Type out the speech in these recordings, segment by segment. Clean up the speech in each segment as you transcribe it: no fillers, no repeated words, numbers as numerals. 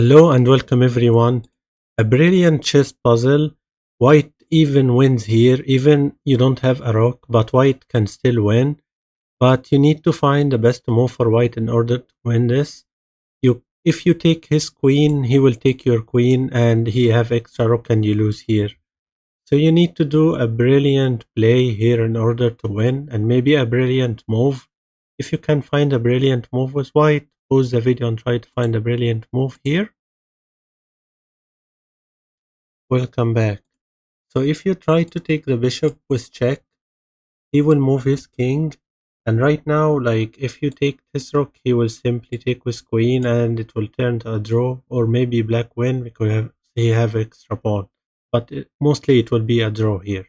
Hello and welcome everyone. A brilliant chess puzzle. White even wins here, even you don't have a rook, but white can still win. But you need to find the best move for white in order to win this. If you take his queen, he will take your queen and he have extra rook and you lose here. So you need to do a brilliant play here in order to win and maybe a brilliant move. If you can find a brilliant move with white, pause the video and try to find a brilliant move here. Welcome back. So if you try to take the bishop with check, he will move his king. And right now, like if you take this rook, he will simply take with queen and it will turn to a draw, or maybe black win because he have extra pawn. But mostly it will be a draw here.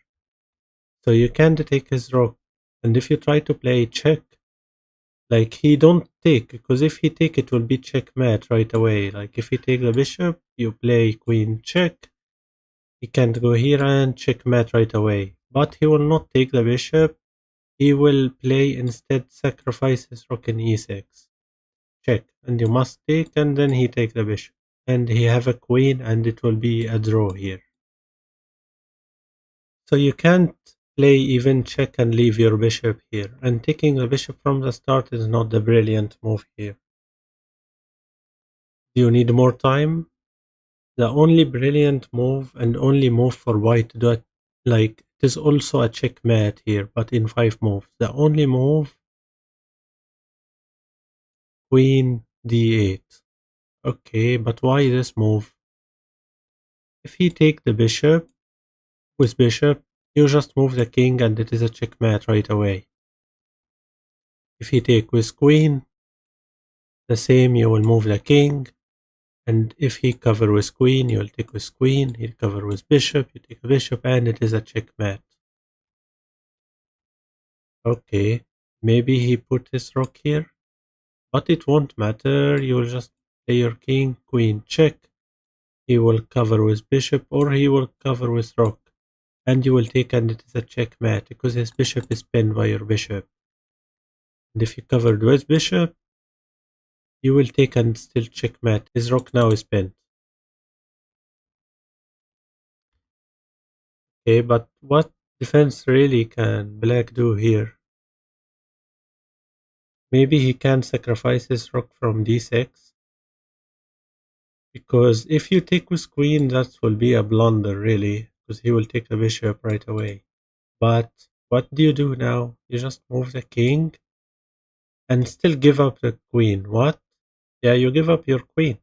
So you can't take his rook. And if you try to play check, like he don't take, because if he take it will be checkmate right away. Like if he take the bishop, you play queen check. He can't go here and checkmate right away. But he will not take the bishop. He will play instead sacrifice his rook in e6. Check. And you must take and then he take the bishop. And he have a queen and it will be a draw here. So you can't play even check and leave your bishop here. And taking the bishop from the start is not the brilliant move here. Do you need more time? The only brilliant move and only move for white to do it, like it is also a checkmate here, but in 5 moves. The only move, queen d8. Okay, but why this move? If he take the bishop with bishop, you just move the king and it is a checkmate right away. If he take with queen, the same, you will move the king. And if he cover with queen, you'll take with queen. He'll cover with bishop, you take a bishop, and it is a checkmate. Okay, maybe he put his rook here, but it won't matter. You will just play your king, queen, check. He will cover with bishop or he will cover with rook. And you will take and it is a checkmate because his bishop is pinned by your bishop. And if you covered with bishop, you will take and still checkmate. His rook now is pinned. Okay, but what defense really can black do here? Maybe he can sacrifice his rook from d6. Because if you take with queen, that will be a blunder really. Because he will take the bishop right away. But what do you do now? You just move the king and still give up the queen. What? Yeah, you give up your queen.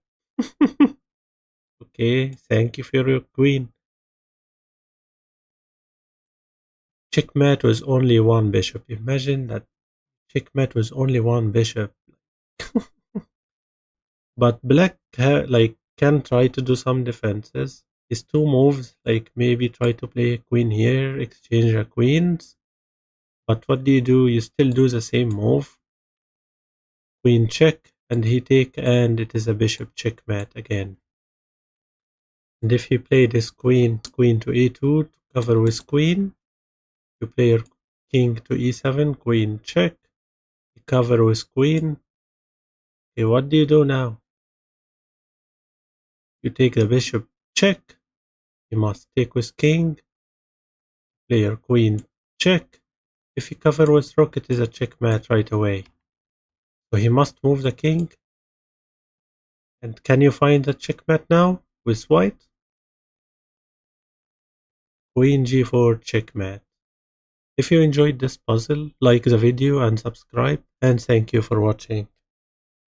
Okay, thank you for your queen. Checkmate was only one bishop. Imagine that checkmate was only one bishop. But black can try to do some defenses. His 2 moves, like maybe try to play a queen here, exchange a queens. But what do? You still do the same move. Queen check, and he take, and it is a bishop checkmate again. And if you play this queen to e2 to cover with queen, you play your king to e7, queen check, you cover with queen. Okay, what do you do now? You take the bishop check, you must take with king, play your queen check. If you cover with rook, it is a checkmate right away. So he must move the king. And can you find the checkmate now with white? Queen g4 checkmate. If you enjoyed this puzzle, like the video and subscribe, and thank you for watching.